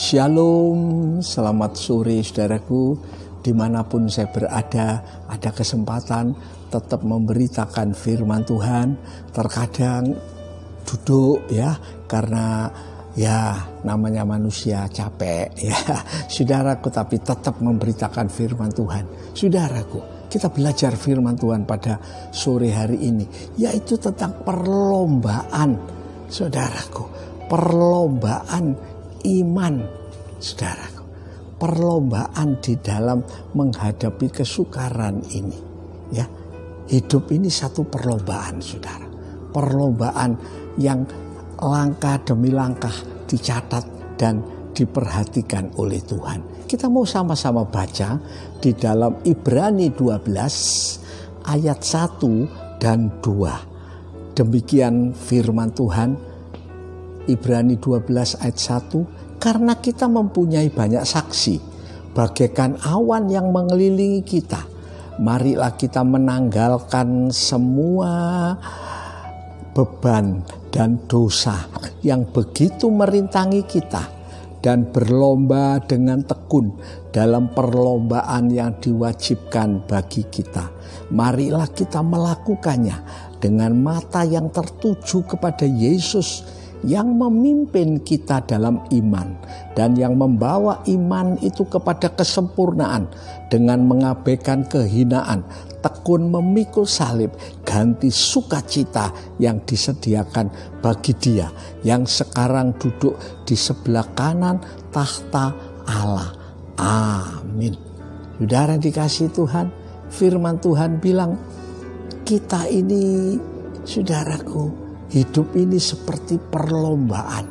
Shalom, selamat sore saudaraku. Dimanapun saya berada, ada kesempatan tetap memberitakan firman Tuhan. Terkadang duduk ya, karena ya namanya manusia capek ya saudaraku, tapi tetap memberitakan firman Tuhan. Saudaraku, kita belajar firman Tuhan pada sore hari ini, yaitu tentang perlombaan. Saudaraku, perlombaan iman, saudaraku, perlombaan di dalam menghadapi kesukaran ini. Ya, hidup ini satu perlombaan, saudara. Perlombaan yang langkah demi langkah dicatat dan diperhatikan oleh Tuhan. Kita mau sama-sama baca di dalam Ibrani 12 ayat 1 dan 2. Demikian firman Tuhan. Ibrani 12 ayat 1, karena kita mempunyai banyak saksi, bagaikan awan yang mengelilingi kita, marilah kita menanggalkan semua beban dan dosa yang begitu merintangi kita, dan berlomba dengan tekun dalam perlombaan yang diwajibkan bagi kita. Marilah kita melakukannya dengan mata yang tertuju kepada Yesus yang memimpin kita dalam iman dan yang membawa iman itu kepada kesempurnaan dengan mengabaikan kehinaan, tekun memikul salib, ganti sukacita yang disediakan bagi Dia yang sekarang duduk di sebelah kanan tahta Allah. Amin. Saudara dikasih Tuhan, firman Tuhan bilang kita ini, saudaraku, hidup ini seperti perlombaan,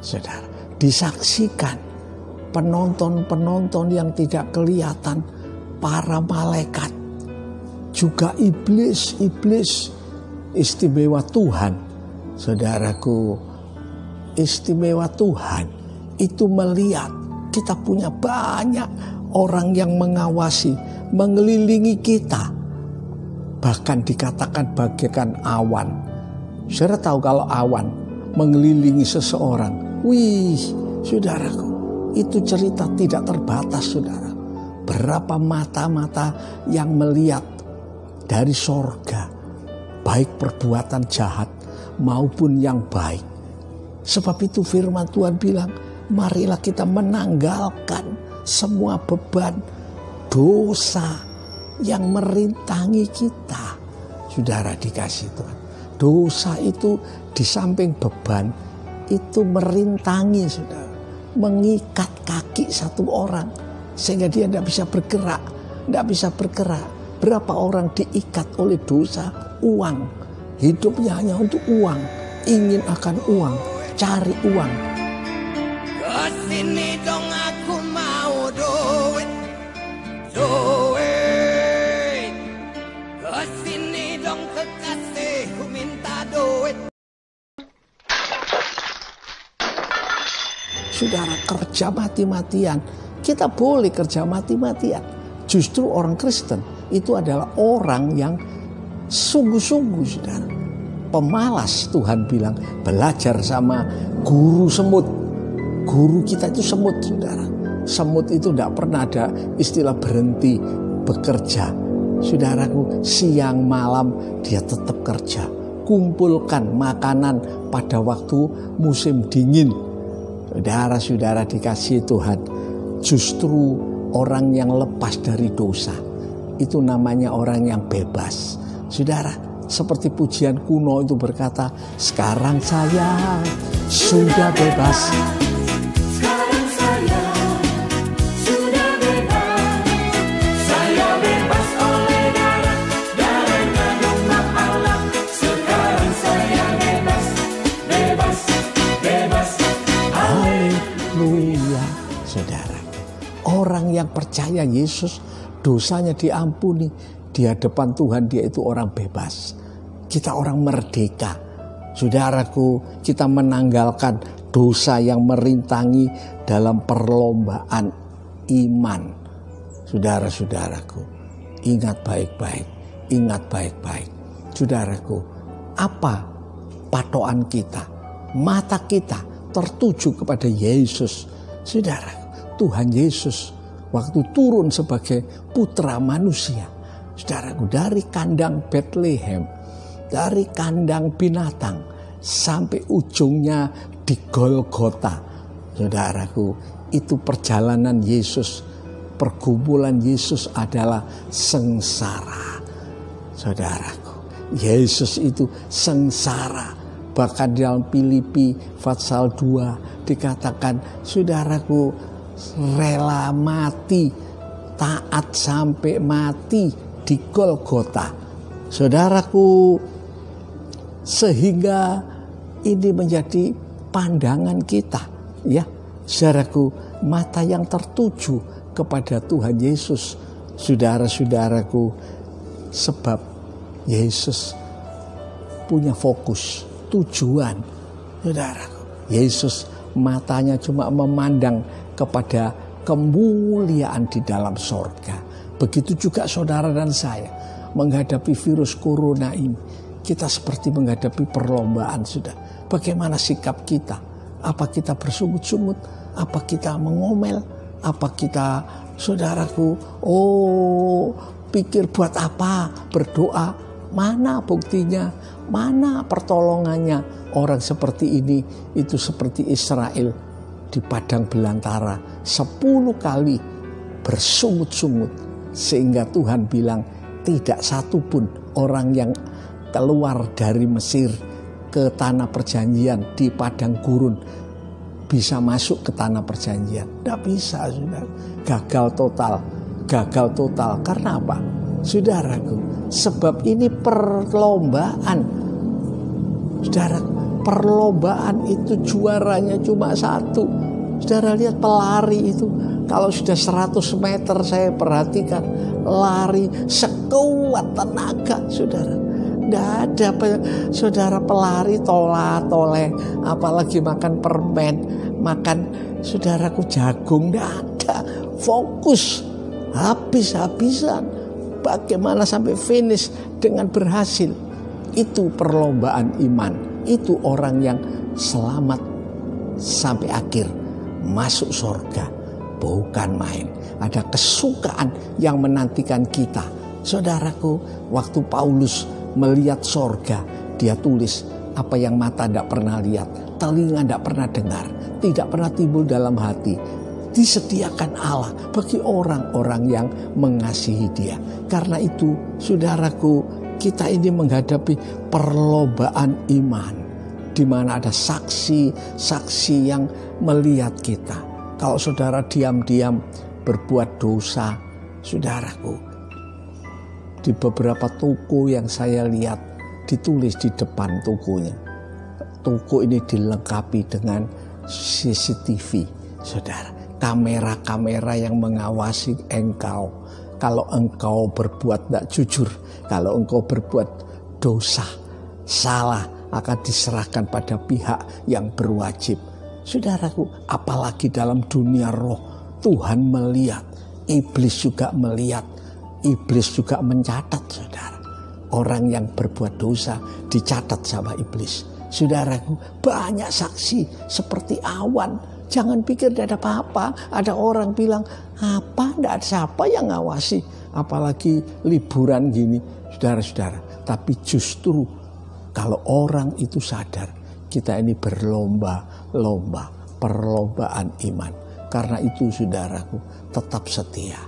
saudara. Disaksikan penonton-penonton yang tidak kelihatan, para malaikat, juga iblis istimewa Tuhan. Saudaraku, istimewa Tuhan itu melihat kita punya banyak orang yang mengawasi, mengelilingi kita. Bahkan dikatakan bagaikan awan. Saudara tahu kalau awan mengelilingi seseorang, wih, saudaraku, itu cerita tidak terbatas, saudara. Berapa mata-mata yang melihat dari sorga, baik perbuatan jahat maupun yang baik. Sebab itu firman Tuhan bilang, marilah kita menanggalkan semua beban dosa yang merintangi kita. Saudara dikasih Tuhan. Dosa itu di samping beban itu merintangi, saudara, mengikat kaki satu orang sehingga dia tidak bisa bergerak. Berapa orang diikat oleh dosa? Uang, hidupnya hanya untuk uang, ingin akan uang, cari uang. Kesini dong aku mau duit, kesini dong kekasihku minta duit. Saudara, kerja mati-matian. Kita boleh kerja mati-matian. Justru orang Kristen itu adalah orang yang sungguh-sungguh, saudara. Pemalas, Tuhan bilang, belajar sama guru semut. Guru kita itu semut, saudara. Semut itu tidak pernah ada istilah berhenti bekerja. Saudaraku, siang malam dia tetap kerja. Kumpulkan makanan pada waktu musim dingin. Saudara-saudara dikasihi Tuhan, justru orang yang lepas dari dosa, itu namanya orang yang bebas. Saudara, seperti pujian kuno itu berkata, sekarang saya sudah bebas. Saudara, orang yang percaya Yesus, dosanya diampuni, di hadapan Tuhan dia itu orang bebas. Kita orang merdeka. Saudaraku, kita menanggalkan dosa yang merintangi dalam perlombaan iman. Saudara-saudaraku, ingat baik-baik, Saudaraku, apa patokan kita? Mata kita tertuju kepada Yesus. Saudara, Tuhan Yesus waktu turun sebagai putra manusia, saudaraku, dari kandang Bethlehem, dari kandang binatang sampai ujungnya di Golgota, saudaraku, itu perjalanan Yesus, pergumulan Yesus adalah sengsara. Saudaraku, Yesus itu sengsara. Bahkan dalam Filipi pasal 2 dikatakan, saudaraku, rela mati, taat sampai mati di Golgota. Saudaraku, sehingga ini menjadi pandangan kita, ya. Saudaraku, mata yang tertuju kepada Tuhan Yesus, saudara-saudaraku, sebab Yesus punya fokus, tujuan. Saudaraku, Yesus matanya cuma memandang kepada kemuliaan di dalam sorga. Begitu juga saudara dan saya menghadapi virus corona ini. Kita seperti menghadapi perlombaan, sudah. Bagaimana sikap kita? Apa kita bersungut-sungut? Apa kita mengomel? Apa kita, saudaraku, pikir buat apa? Berdoa. Mana buktinya? Mana pertolongannya? Orang seperti ini itu seperti Israel di padang belantara 10 kali bersungut-sungut, sehingga Tuhan bilang tidak satu pun orang yang keluar dari Mesir ke tanah perjanjian di padang gurun bisa masuk ke tanah perjanjian. Tidak bisa, saudara. Gagal total. Karena apa? Saudaraku, sebab ini perlombaan. Saudara, perlombaan itu juaranya cuma satu. Saudara lihat pelari itu, kalau sudah 100 meter saya perhatikan, lari sekuat tenaga, saudara. Tidak ada, saudara, pelari toleh, apalagi makan permen, makan, saudaraku, jagung. Tidak ada, fokus, habis-habisan. Bagaimana sampai finish dengan berhasil. Itu perlombaan iman. Itu orang yang selamat sampai akhir, masuk surga. Bukan main. Ada kesukaan yang menantikan kita. Saudaraku, waktu Paulus melihat surga, dia tulis apa yang mata tidak pernah lihat, telinga tidak pernah dengar, tidak pernah timbul dalam hati, disediakan Allah bagi orang-orang yang mengasihi Dia. Karena itu, saudaraku, kita ini menghadapi perlombaan iman, di mana ada saksi-saksi yang melihat kita. Kalau saudara diam-diam berbuat dosa, saudaraku, di beberapa toko yang saya lihat ditulis di depan tokonya, toko ini dilengkapi dengan CCTV, saudara, kamera-kamera yang mengawasi engkau. Kalau engkau berbuat tidak jujur, kalau engkau berbuat dosa, salah, akan diserahkan pada pihak yang berwajib. Saudaraku, apalagi dalam dunia roh, Tuhan melihat, iblis juga melihat, iblis juga mencatat, saudara. Orang yang berbuat dosa dicatat sama iblis. Saudaraku, banyak saksi seperti awan. Jangan pikir tidak ada apa-apa. Ada orang bilang, apa, tidak ada siapa yang ngawasi. Apalagi liburan gini, saudara-saudara. Tapi justru kalau orang itu sadar, kita ini berlomba-lomba, perlombaan iman. Karena itu, saudaraku, tetap setia,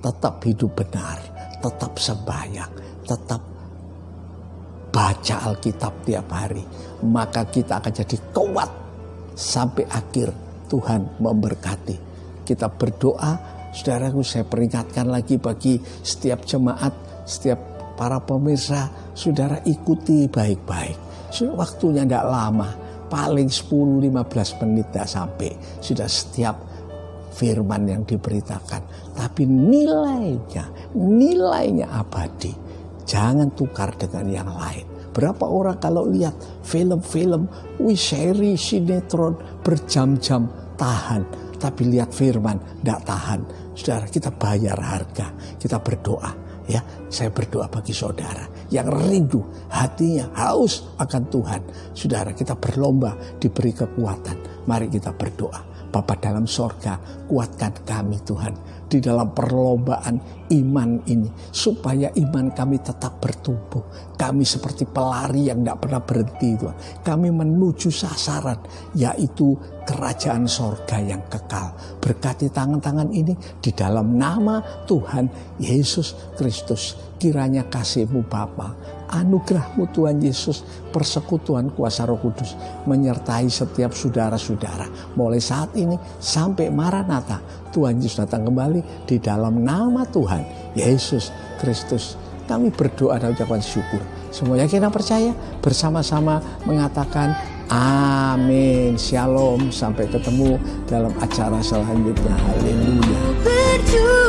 tetap hidup benar, tetap sembahyang, tetap baca Alkitab tiap hari. Maka kita akan jadi kuat sampai akhir. Tuhan memberkati. Kita berdoa, saudaraku, saya peringatkan lagi bagi setiap jemaat, setiap para pemirsa, saudara ikuti baik-baik. Waktunya tidak lama, paling 10-15 menit tidak sampai. Sudah setiap firman yang diberitakan. Tapi nilainya abadi. Jangan tukar dengan yang lain. Berapa orang kalau lihat film-film, seri, sinetron, berjam-jam tahan. Tapi lihat firman, tidak tahan. Saudara, kita bayar harga. Kita berdoa. Ya, saya berdoa bagi saudara yang rindu, hatinya haus akan Tuhan. Saudara, kita berlomba diberi kekuatan. Mari kita berdoa. Bapa dalam sorga, kuatkan kami Tuhan di dalam perlombaan iman ini, supaya iman kami tetap bertumbuh. Kami seperti pelari yang tidak pernah berhenti Tuhan. Kami menuju sasaran, yaitu kerajaan sorga yang kekal. Berkati tangan-tangan ini di dalam nama Tuhan Yesus Kristus. Kiranya kasih-Mu Bapa, anugerah-Mu Tuhan Yesus, persekutuan kuasa Roh Kudus menyertai setiap saudara-saudara mulai saat ini sampai Maranatha Tuhan Yesus datang kembali. Di dalam nama Tuhan Yesus Kristus kami berdoa dan ucapkan syukur. Semua yakin dan percaya bersama-sama mengatakan amin. Shalom, sampai ketemu dalam acara selanjutnya. Haleluya.